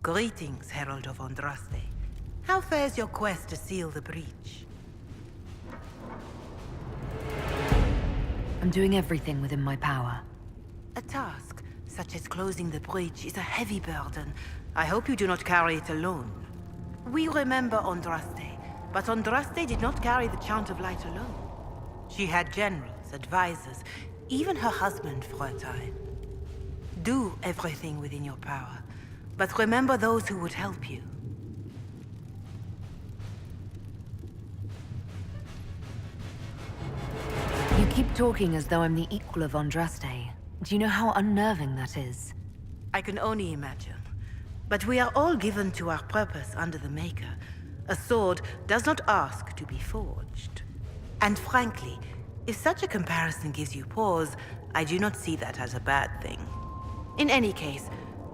Greetings, Herald of Andraste. How fares your quest to seal the breach? I'm doing everything within my power. A task, such as closing the breach, is a heavy burden. I hope you do not carry it alone. We remember Andraste, but Andraste did not carry the Chant of Light alone. She had generals, advisors, even her husband for a time. Do everything within your power, but remember those who would help you. You keep talking as though I'm the equal of Andraste. Do you know how unnerving that is? I can only imagine. But we are all given to our purpose under the Maker. A sword does not ask to be forged. And frankly, if such a comparison gives you pause, I do not see that as a bad thing. In any case,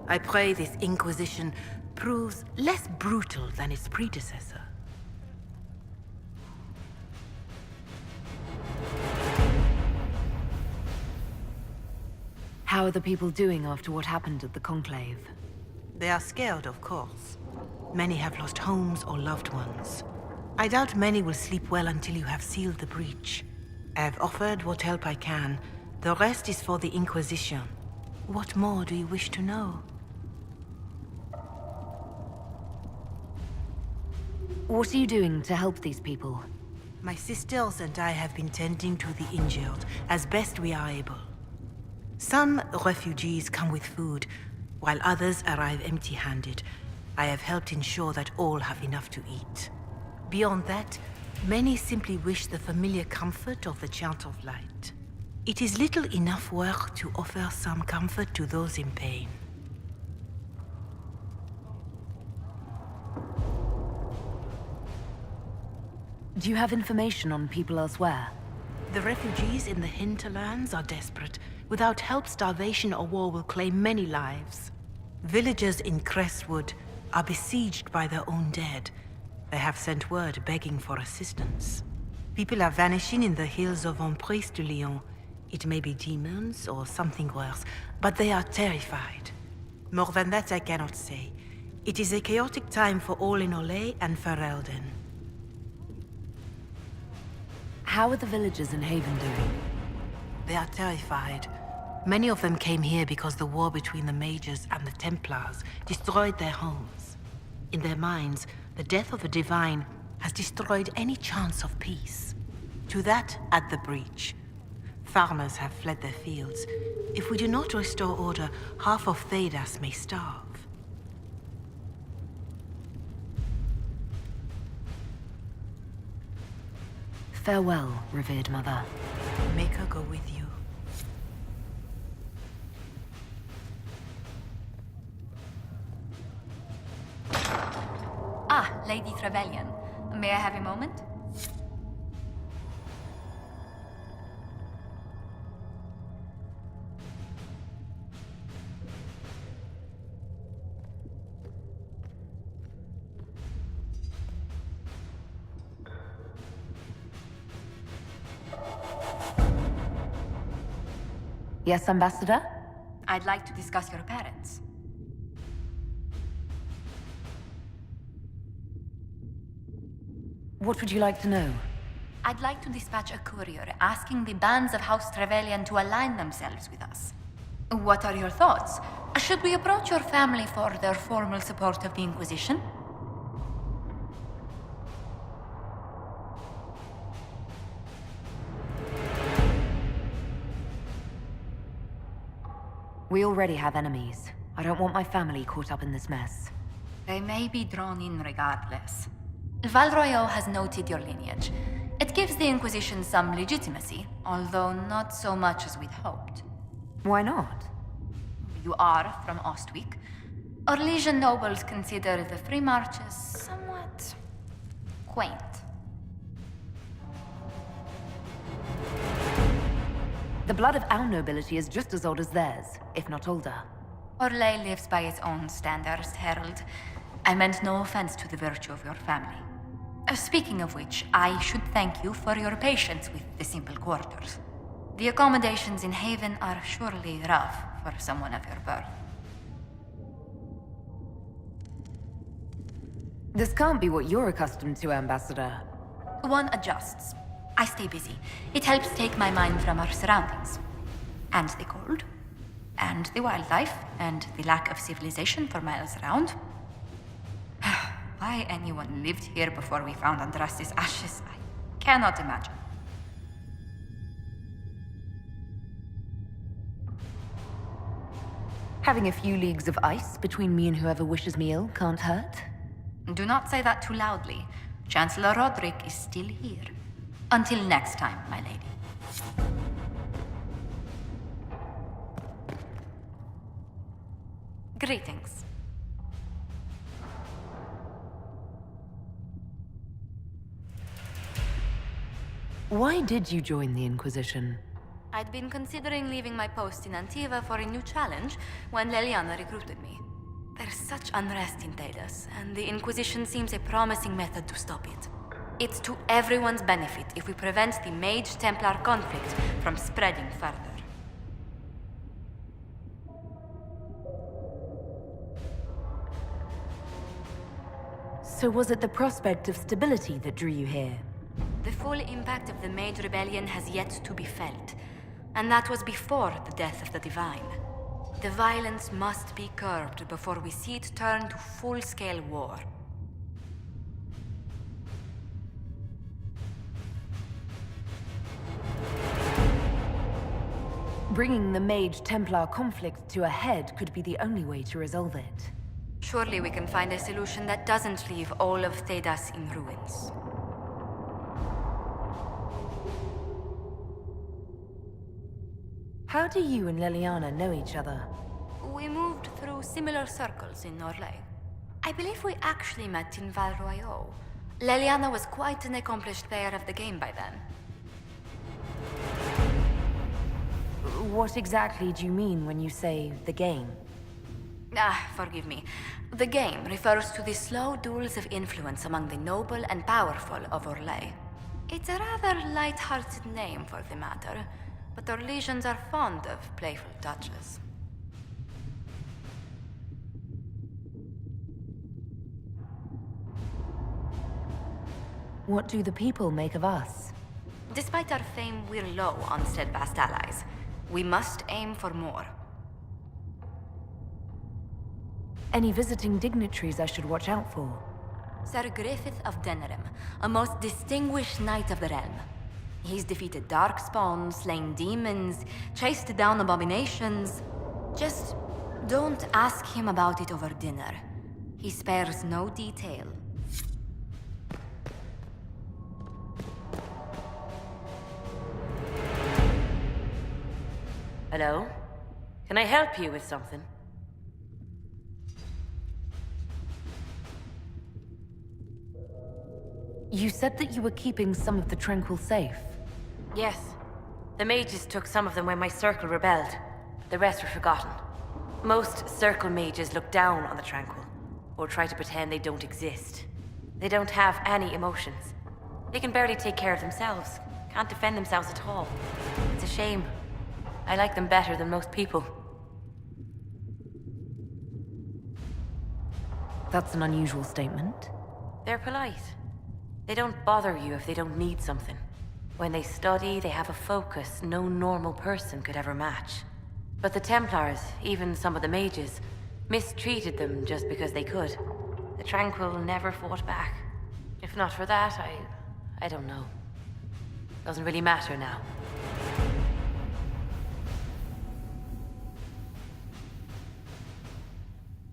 I pray this Inquisition proves less brutal than its predecessor. How are the people doing after what happened at the Conclave? They are scared, of course. Many have lost homes or loved ones. I doubt many will sleep well until you have sealed the breach. I have offered what help I can. The rest is for the Inquisition. What more do you wish to know? What are you doing to help these people? My sisters and I have been tending to the injured as best we are able. Some refugees come with food, while others arrive empty-handed. I have helped ensure that all have enough to eat. Beyond that, many simply wish the familiar comfort of the Chant of Light. It is little enough work to offer some comfort to those in pain. Do you have information on people elsewhere? The refugees in the hinterlands are desperate. Without help, starvation or war will claim many lives. Villagers in Crestwood are besieged by their own dead. They have sent word begging for assistance. People are vanishing in the hills of Emprise de Lyon. It may be demons or something worse, but they are terrified. More than that I cannot say. It is a chaotic time for all in Olay and Ferelden. How are the villagers in Haven doing? They are terrified. Many of them came here because the war between the Mages and the Templars destroyed their homes. In their minds, the death of a divine has destroyed any chance of peace. To that, add the breach. Farmers have fled their fields. If we do not restore order, half of Thedas may starve. Farewell, revered mother. Make her go with you. Ah, Lady Trevelyan. May I have a moment? Yes, Ambassador? I'd like to discuss your parents. What would you like to know? I'd like to dispatch a courier asking the bands of House Trevelyan to align themselves with us. What are your thoughts? Should we approach your family for their formal support of the Inquisition? We already have enemies. I don't want my family caught up in this mess. They may be drawn in regardless. Valroyo has noted your lineage. It gives the Inquisition some legitimacy, although not so much as we'd hoped. Why not? You are from Ostwick. Orlesian nobles consider the free marches somewhat quaint. The blood of our nobility is just as old as theirs, if not older. Orlais lives by its own standards, Herald. I meant no offense to the virtue of your family. Speaking of which, I should thank you for your patience with the simple quarters. The accommodations in Haven are surely rough for someone of your birth. This can't be what you're accustomed to, Ambassador. One adjusts. I stay busy. It helps take my mind from our surroundings. And the cold. And the wildlife. And the lack of civilization for miles around. Why anyone lived here before we found Andraste's ashes, I cannot imagine. Having a few leagues of ice between me and whoever wishes me ill can't hurt. Do not say that too loudly. Chancellor Roderick is still here. Until next time, my lady. Greetings. Why did you join the Inquisition? I'd been considering leaving my post in Antiva for a new challenge when Leliana recruited me. There's such unrest in Thedas, and the Inquisition seems a promising method to stop it. It's to everyone's benefit if we prevent the Mage-Templar conflict from spreading further. So was it the prospect of stability that drew you here? The full impact of the Mage Rebellion has yet to be felt, and that was before the death of the Divine. The violence must be curbed before we see it turn to full-scale war. Bringing the Mage-Templar conflict to a head could be the only way to resolve it. Surely we can find a solution that doesn't leave all of Thedas in ruins. How do you and Leliana know each other? We moved through similar circles in Orlais. I believe we actually met in Val Royeaux. Leliana was quite an accomplished player of the game by then. What exactly do you mean when you say the game? Forgive me. The game refers to the slow duels of influence among the noble and powerful of Orlais. It's a rather light-hearted name for the matter, but Orlesians are fond of playful touches. What do the people make of us? Despite our fame, we're low on steadfast allies. We must aim for more. Any visiting dignitaries I should watch out for? Sir Griffith of Denerim, a most distinguished knight of the realm. He's defeated darkspawn, slain demons, chased down abominations. Just don't ask him about it over dinner. He spares no detail. Hello? Can I help you with something? You said that you were keeping some of the Tranquil safe. Yes. The mages took some of them when my circle rebelled. The rest were forgotten. Most circle mages look down on the Tranquil, or try to pretend they don't exist. They don't have any emotions. They can barely take care of themselves. Can't defend themselves at all. It's a shame. I like them better than most people. That's an unusual statement. They're polite. They don't bother you if they don't need something. When they study, they have a focus no normal person could ever match. But the Templars, even some of the mages, mistreated them just because they could. The Tranquil never fought back. If not for that, I don't know. Doesn't really matter now.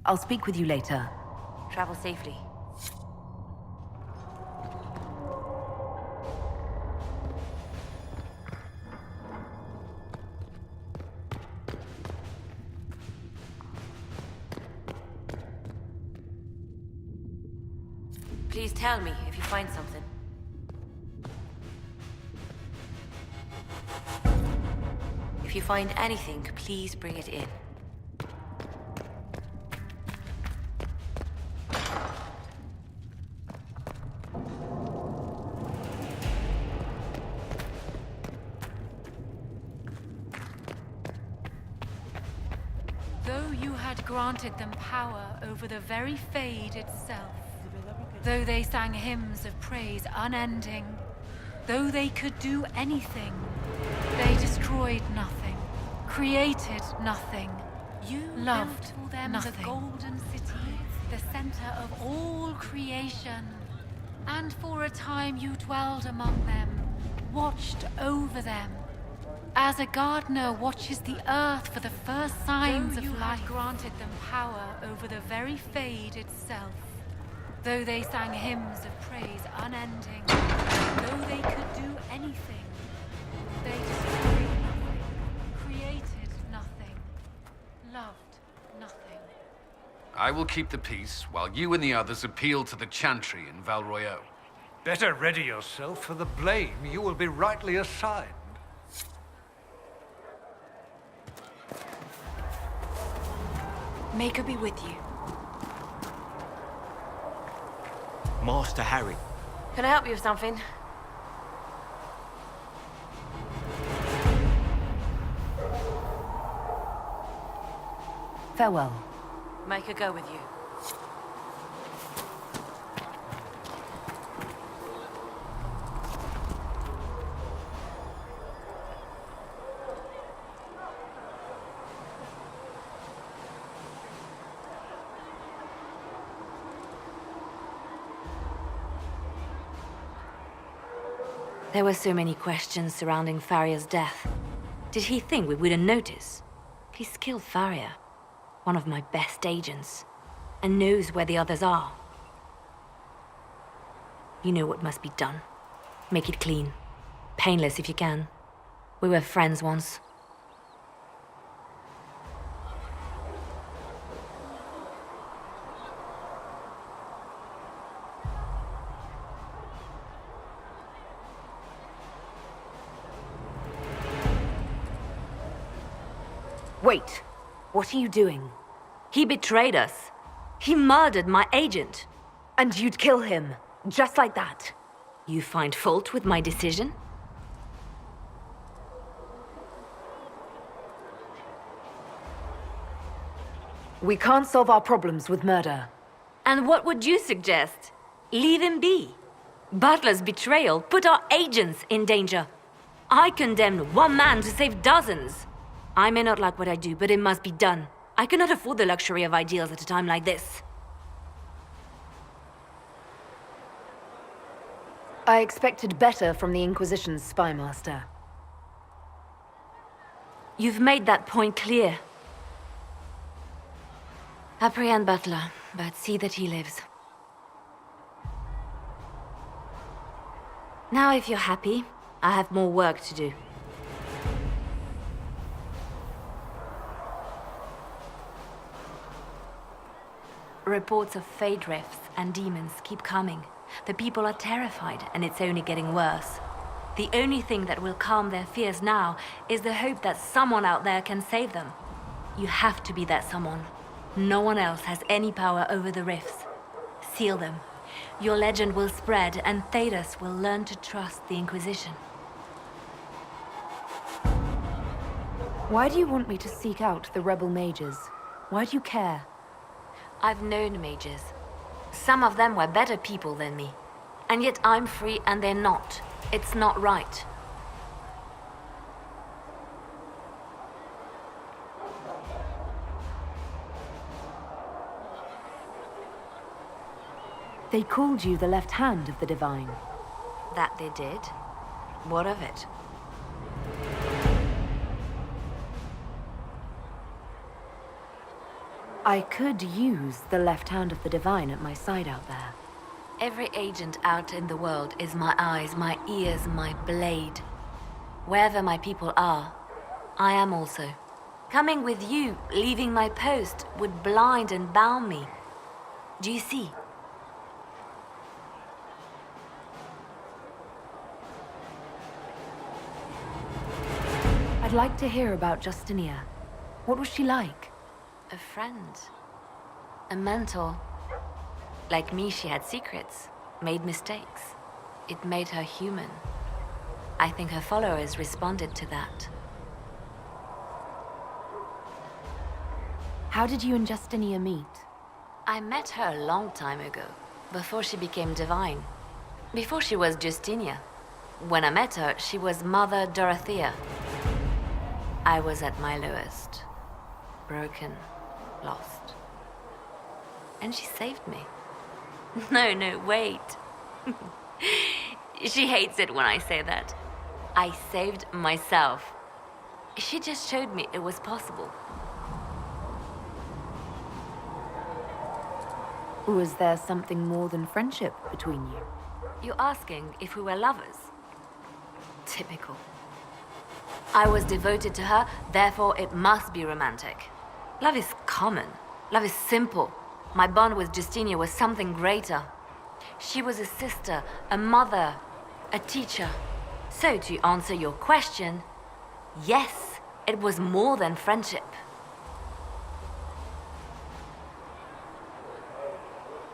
I'll speak with you later. Travel safely. Please tell me if you find something. If you find anything, please bring it in. Though you had granted them power over the very Fade itself, Though they sang hymns of praise unending, though they could do anything, they destroyed nothing, created nothing, loved built for them nothing. the golden city, The center of all creation. And for a time you dwelled among them, watched over them, as a gardener watches the earth for the first signs of life. You granted them power over the very fade itself. Though they sang hymns of praise unending, though they could do anything, they destroyed nothing, created nothing, loved nothing. I will keep the peace, while you and the others appeal to the Chantry in Val Royeaux. Better ready yourself for the blame you will be rightly assigned. Maker be with you. Master Harry. Can I help you with something? Farewell. Maker go with you. There were so many questions surrounding Faria's death. Did he think we wouldn't notice? He's killed Faria, one of my best agents, and knows where the others are. You know what must be done. Make it clean. Painless if you can. We were friends once. Wait, what are you doing? He betrayed us. He murdered my agent. And you'd kill him, just like that. You find fault with my decision? We can't solve our problems with murder. And what would you suggest? Leave him be. Butler's betrayal put our agents in danger. I condemned one man to save dozens. I may not like what I do, but it must be done. I cannot afford the luxury of ideals at a time like this. I expected better from the Inquisition's spy master. You've made that point clear. Apprehend Butler, but see that he lives. Now, if you're happy, I have more work to do. Reports of fade rifts and demons keep coming. The people are terrified, and it's only getting worse. The only thing that will calm their fears now is the hope that someone out there can save them. You have to be that someone. No one else has any power over the rifts. Seal them. Your legend will spread, and Thedas will learn to trust the Inquisition. Why do you want me to seek out the rebel mages? Why do you care? I've known mages. Some of them were better people than me. And yet I'm free and they're not. It's not right. They called you the left hand of the Divine. That they did. What of it? I could use the left hand of the Divine at my side out there. Every agent out in the world is my eyes, my ears, my blade. Wherever my people are, I am also. Coming with you, leaving my post, would blind and bound me. Do you see? I'd like to hear about Justinia. What was she like? A friend. A mentor. Like me, she had secrets, made mistakes. It made her human. I think her followers responded to that. How did you and Justinia meet? I met her a long time ago. Before she became divine. Before she was Justinia. When I met her, she was Mother Dorothea. I was at my lowest. Broken. Lost. And she saved me. No, wait. She hates it when I say that. I saved myself. She just showed me it was possible. Was there something more than friendship between you? You're asking if we were lovers? Typical. I was devoted to her, therefore it must be romantic. Love is common. Love is simple. My bond with Justinia was something greater. She was a sister, a mother, a teacher. So to answer your question, yes, it was more than friendship.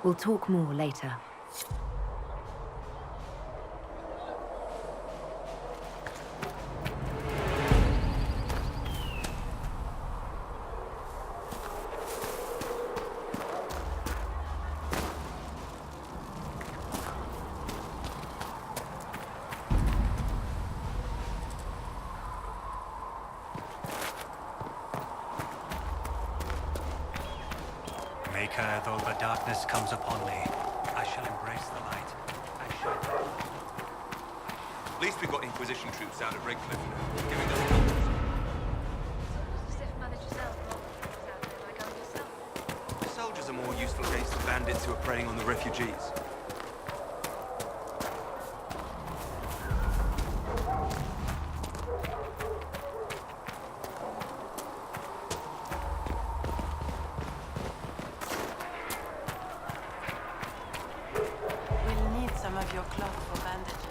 We'll talk more later. Maker, though the darkness comes upon me, I shall embrace the light. I shall... At least we've got Inquisition troops out at Redcliffe, giving us help. The soldiers are more useful against the bandits who are preying on the refugees. We'll need some of your cloth for bandages.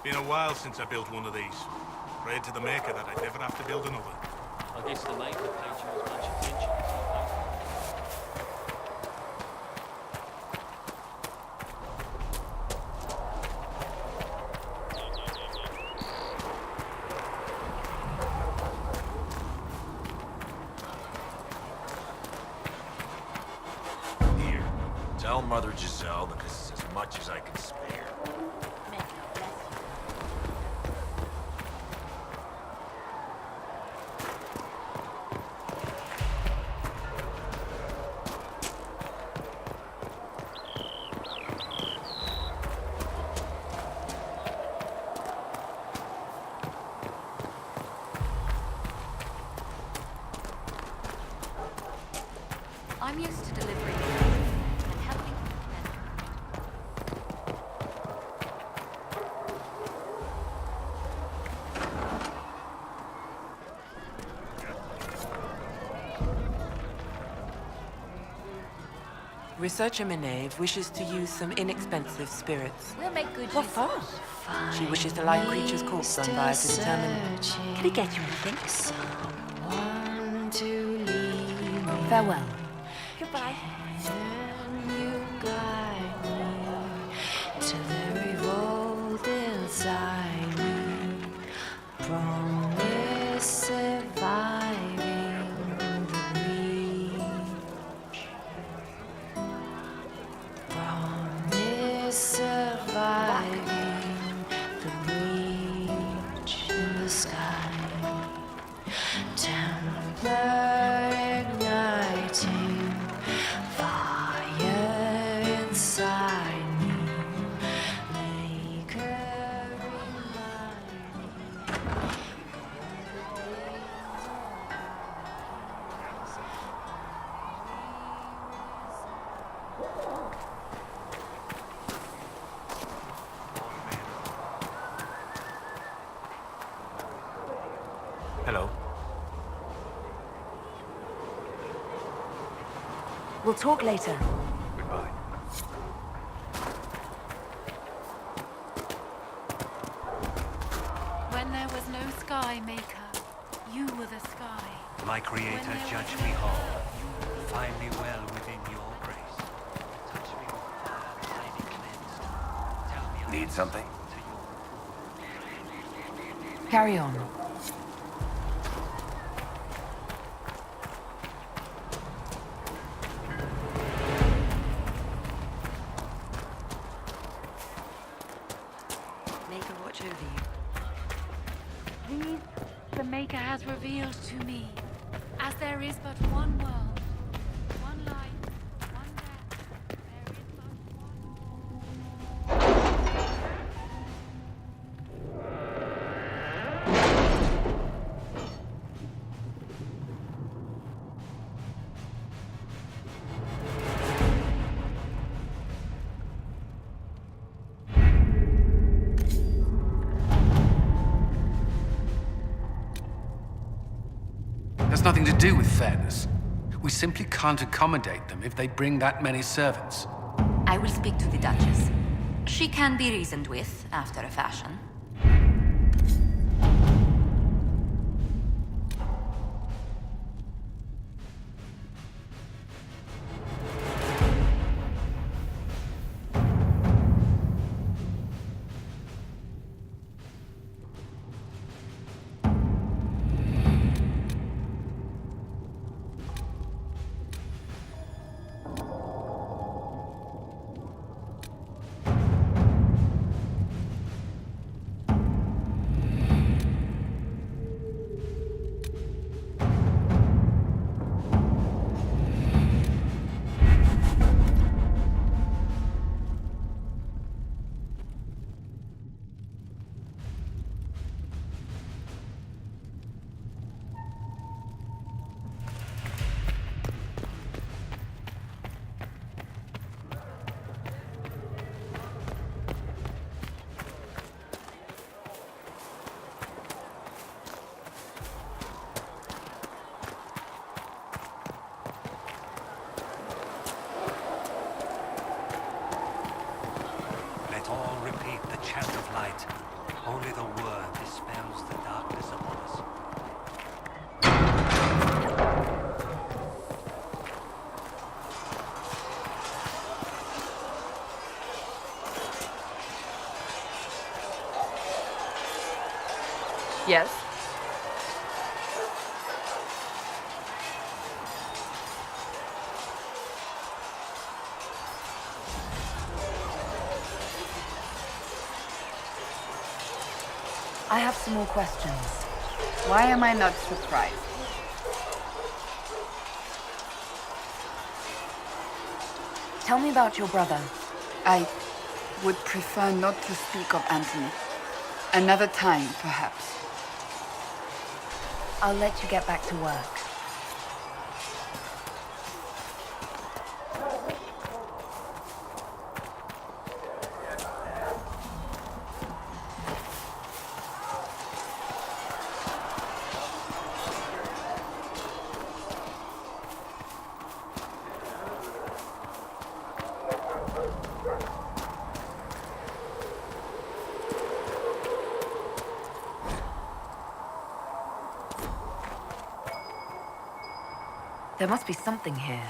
Been a while since I built one of these. Prayed to the Maker that I'd never have to build another. I guess the Maker paid you as much attention. Here, tell Mother Giselle that this is as much as I can spare. I'm used to delivering and helping men. Researcher Meneve wishes to use some inexpensive spirits. We'll make good What use for? of it. She wishes to light creatures' corpse on fire to determine... Can he get you anything? Farewell. Goodbye. Can you guide me to the revolt inside me? Promise surviving the breach. Promise surviving the breach in the sky. Temper igniting fire inside me. Make her remind me. Hello. We'll talk later. Goodbye. When there was no sky, Maker, you were the sky. My Creator, judge me whole. Find me well within your grace. Touch me with fire, I be cleansed. Tell me I Need something? to your Carry on. revealed to me, as there is but one world, one life, one death, there is but one. Has nothing to do with fairness. We simply can't accommodate them if they bring that many servants. I will speak to the Duchess. She can be reasoned with, after a fashion. Let all repeat the chant of light. Only the word dispels the darkness upon us. Yes? I have some more questions. Why am I not surprised? Tell me about your brother. I would prefer not to speak of Anthony. Another time, perhaps. I'll let you get back to work. There must be something here.